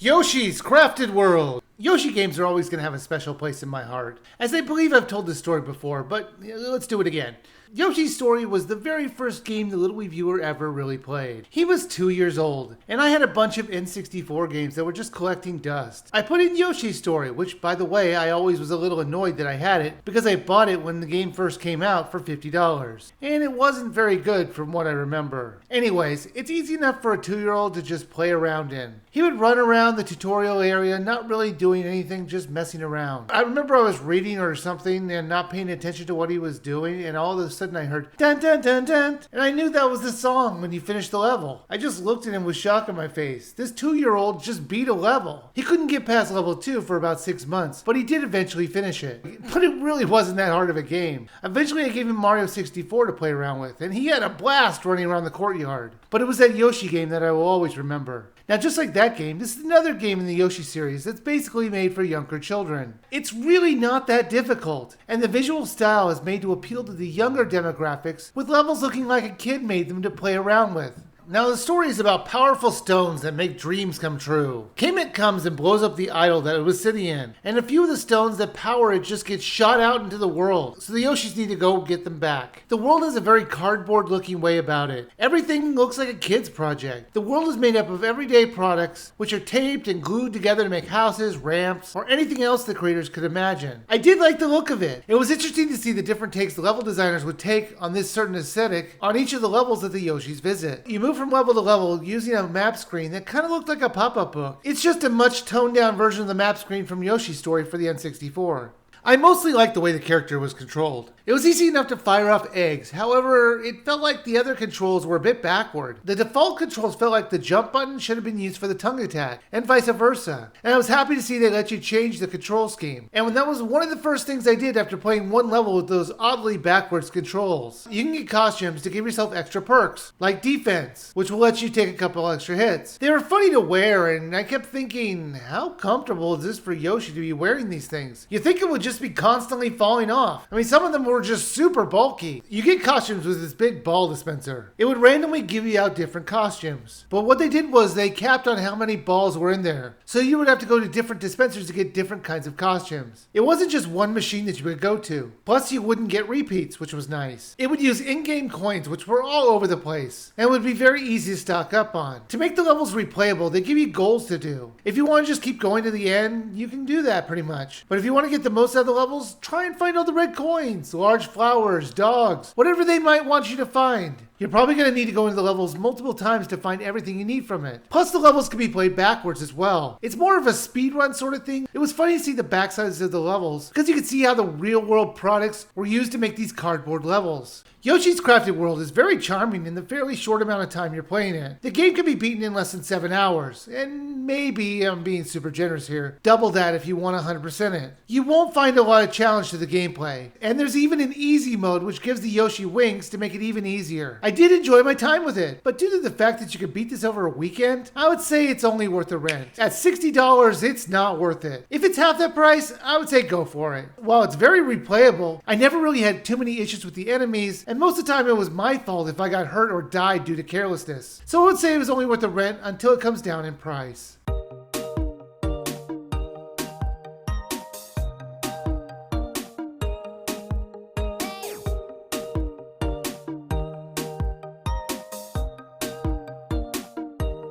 Yoshi's Crafted World! Yoshi games are always going to have a special place in my heart, as I believe I've told this story before, but let's do it again. Yoshi's Story was the very first game the little Wiiviewer ever really played. He was 2 years old, and I had a bunch of N64 games that were just collecting dust. I put in Yoshi's Story, which, by the way, I always was a little annoyed that I had it, because I bought it when the game first came out for $50. And it wasn't very good from what I remember. Anyways, it's easy enough for a 2-year-old to just play around in. He would run around the tutorial area, not really doing anything, just messing around. I remember I was reading or something and not paying attention to what he was doing, and all of a sudden I heard dun dun dun dun, and I knew that was the song when he finished the level. I just looked at him with shock on my face. This 2-year-old just beat a level. He couldn't get past level 2 for about 6 months, but he did eventually finish it. But it really wasn't that hard of a game. Eventually I gave him Mario 64 to play around with, and he had a blast running around the courtyard. But it was that Yoshi game that I will always remember. Now, just like that game, this is another game in the Yoshi series that's basically made for younger children. It's really not that difficult, and the visual style is made to appeal to the younger demographics, with levels looking like a kid made them to play around with. Now, the story is about powerful stones that make dreams come true. Kemet comes and blows up the idol that it was sitting in, and a few of the stones that power it just get shot out into the world, so the Yoshis need to go get them back. The world has a very cardboard-looking way about it. Everything looks like a kid's project. The world is made up of everyday products, which are taped and glued together to make houses, ramps, or anything else the creators could imagine. I did like the look of it. It was interesting to see the different takes the level designers would take on this certain aesthetic on each of the levels that the Yoshis visit. You move from level to level using a map screen that kind of looked like a pop-up book. It's just a much toned down version of the map screen from Yoshi's Story for the N64. I mostly liked the way the character was controlled. It was easy enough to fire off eggs, however, it felt like the other controls were a bit backward. The default controls felt like the jump button should have been used for the tongue attack, and vice versa. And I was happy to see they let you change the control scheme. And that was one of the first things I did after playing one level with those oddly backwards controls. You can get costumes to give yourself extra perks, like defense, which will let you take a couple extra hits. They were funny to wear, and I kept thinking, how comfortable is this for Yoshi to be wearing these things? You think it would just be constantly falling off. I mean, some of them were just super bulky. You get costumes with this big ball dispenser. It would randomly give you out different costumes. But what they did was they capped on how many balls were in there. So you would have to go to different dispensers to get different kinds of costumes. It wasn't just one machine that you would go to. Plus you wouldn't get repeats, which was nice. It would use in-game coins, which were all over the place, and would be very easy to stock up on. To make the levels replayable, they give you goals to do. If you want to just keep going to the end, you can do that pretty much. But if you want to get the most out of the levels, try and find all the red coins, large flowers, dogs, whatever they might want you to find. You're probably going to need to go into the levels multiple times to find everything you need from it. Plus the levels can be played backwards as well. It's more of a speedrun sort of thing. It was funny to see the backsides of the levels, because you could see how the real world products were used to make these cardboard levels. Yoshi's Crafted World is very charming in the fairly short amount of time you're playing it. The game can be beaten in less than 7 hours, and maybe, I'm being super generous here, double that if you want 100% it. You won't find a lot of challenge to the gameplay, and there's even an easy mode which gives the Yoshi wings to make it even easier. I did enjoy my time with it, but due to the fact that you could beat this over a weekend, I would say it's only worth the rent. At $60, it's not worth it. If it's half that price, I would say go for it. While it's very replayable, I never really had too many issues with the enemies, and most of the time it was my fault if I got hurt or died due to carelessness. So I would say it was only worth the rent until it comes down in price.